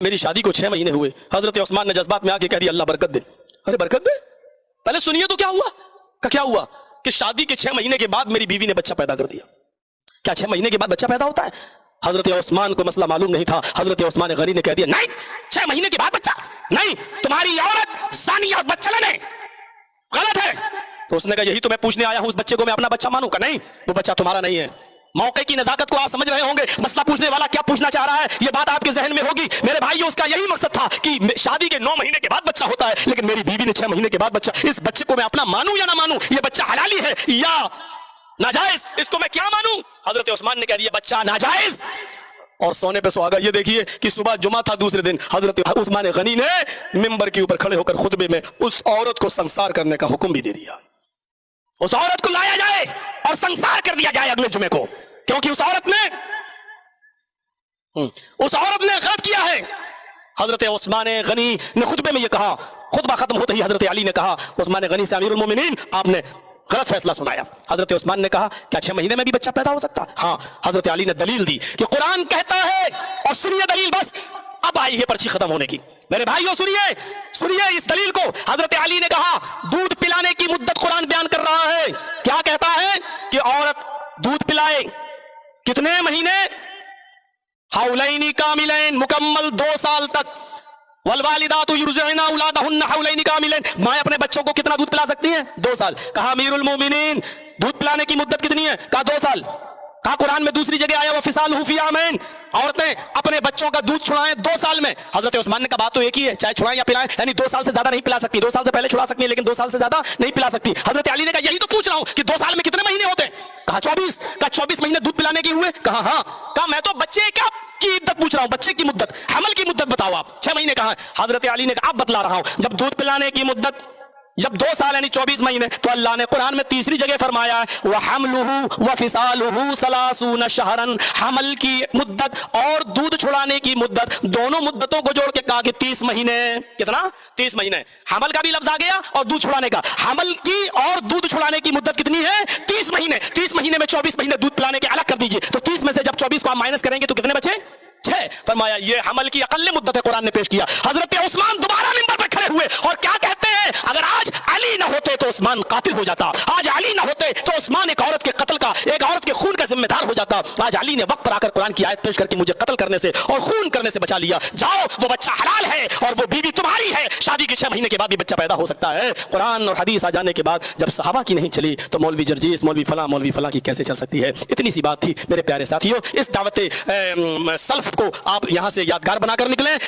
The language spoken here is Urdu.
میری شادی کو 6 مہینے ہوئے، حضرت عثمان نے جذبات میں آ کے کہہ دیا اللہ برکت دے۔ ارے برکت دے؟ پہلے سنیے تو کیا ہوا؟ کیا ہوا کہ شادی کے 6 مہینے کے بعد میری بیوی نے بچہ پیدا کر دیا۔ کیا 6 مہینے کے بعد بچہ پیدا ہوتا ہے؟ حضرت عثمان کو مسئلہ معلوم نہیں تھا۔ حضرت عثمان غنی نے کہہ دیا نہیں، 6 مہینے کے بعد بچہ نہیں، تمہاری عورت زانی اور بدچلن ہے، غلط ہے۔ تو اس نے کہا یہی تو میں پوچھنے آیا ہوں، اس بچے کو میں اپنا بچہ مانوں؟ کہ نہیں، وہ بچہ تمہارا نہیں ہے۔ موقع کی نزاکت کو آپ سمجھ رہے ہوں گے، مسئلہ پوچھنے والا کیا پوچھنا چاہ رہا ہے، یہ بات آپ کے ذہن میں ہوگی۔ میرے بھائیو، اس کا یہی مقصد تھا کہ شادی کے 9 مہینے کے بعد بچہ ہوتا ہے، لیکن میری بیوی نے 6 مہینے کے بعد بچہ، اس بچے کو میں اپنا مانوں یا نہ مانوں؟ یہ بچہ حلالی ہے یا ناجائز؟ اس کو میں کیا مانوں؟ حضرت عثمان نے کہہ دیا بچہ ناجائز، اور سونے پہ سہاگا۔ یہ دیکھیے کہ صبح جمعہ تھا، دوسرے دن حضرت عثمان غنی نے منبر کے اوپر کھڑے ہو کر خطبے میں اس عورت کو سنسار کرنے کا حکم بھی دے دیا۔ اس عورت کو لایا جائے اور سنسار کر دیا جائے اگلے جمعے کو، کیونکہ اس عورت نے غلط کیا ہے۔ حضرت عثمان غنی نے خطبے میں یہ کہا، خطبہ ختم ہوتے ہی حضرت علی نے کہا عثمان غنی سے امیر المومنین آپ نے غلط فیصلہ سنایا۔ حضرت عثمان نے کہا کیا 6 مہینے میں بھی بچہ پیدا ہو سکتا؟ ہاں۔ حضرت علی نے دلیل دی کہ قرآن کہتا ہے، اور سنیے دلیل، بس اب آئی ہے پرچی ختم ہونے کی۔ میرے بھائیو سنیے اس دلیل کو۔ حضرت علی نے کہا دودھ پلانے کی مدت قرآن بیان کر رہا ہے، کیا کہتا ہے کہ عورت دودھ پلائے کتنے مہینے؟ حولین کاملین، مکمل 2 سال تک۔ والوالدات یرضعن اولادہن حولین کاملین، مائیں اپنے بچوں کو کتنا دودھ پلا سکتی ہیں؟ 2 سال۔ کہا امیر المومنین دودھ پلانے کی مدت کتنی ہے؟ کہا 2 سال۔ کہا قرآن میں دوسری جگہ آیا وفصالہ فی عامین، عورتیں اپنے بچوں کا دودھ چھڑائیں 2 سال میں۔ حضرت عثمان نے کہا بات تو ایک ہی ہے، چاہے چھڑائیں یا پلائیں، یعنی 2 سال سے زیادہ نہیں پلا سکتی، 2 سال سے پہلے چھڑا سکتی ہیں لیکن 2 سال سے زیادہ نہیں پلا سکتی۔ حضرت علی نے کہا یہی تو پوچھ رہا ہوں کہ 2 سال میں کتنے مہینے ہوتے ہیں؟ کہا 24۔ کہا 24 مہینے دودھ پلانے کے ہوئے؟ کہا ہاں۔ کہا میں تو بچے کی عدت پوچھ رہا ہوں، بچے کی مدت، حمل کی مدت بتاؤ آپ، 6 مہینے کہاں؟ حضرت علی نے کہا اب بتلا رہا ہوں، جب دودھ پلانے کی مدت جب 2 سال یعنی 24 مہینے، تو اللہ نے قرآن میں تیسری جگہ فرمایا ہے وَحَمْلُهُ وَفِصَالُهُ 30 شَهْرًا، حمل کی مدت اور دودھ چھڑانے کی مدت، دونوں مدتوں کو جوڑ کے کہا کہ 30 مہینے۔ کتنا؟ 30 مہینے۔ حمل کا بھی لفظ آ گیا اور دودھ چھڑانے کا۔ حمل کی اور دودھ چھڑانے کی مدت کتنی ہے؟ 30 مہینے۔ 30 مہینے میں 24 مہینے دودھ پلانے کے الگ کر دیجئے، تو 30 میں سے جب 24 کو آپ مائنس کریں گے تو کتنے بچے؟ 6۔ فرمایا یہ حمل کی اقل مدت ہے، قرآن نے پیش کیا۔ حضرت عثمان دوبارہ منبر پہ کھڑے ہوئے اور کیا کہتے ہیں؟ اگر آج علی نہ ہوتے تو عثمان قاتل ہو جاتا، آج علی نہ ہوتے تو عثمان ایک عورت کے قتل کا، ایک عورت کے خون کا ذمہ دار ہو جاتا۔ آج علی نے وقت پر آ کر قرآن کی آیت پیش کر کے مجھے قتل کرنے سے اور خون کرنے سے بچا لیا۔ جاؤ، وہ بچہ حلال ہے اور وہ بیوی تمہاری ہے، شادی کے 6 مہینے کے بعد بھی بچہ پیدا ہو سکتا ہے۔ قرآن اور حدیث آ جانے کے بعد جب صحابہ کی نہیں چلی تو مولوی جرجیس، مولوی فلاں کی کیسے چل سکتی ہے؟ اتنی سی بات تھی میرے پیارے ساتھیوں۔ اس دعوت سلف کو آپ یہاں سے یادگار بنا کر نکلیں۔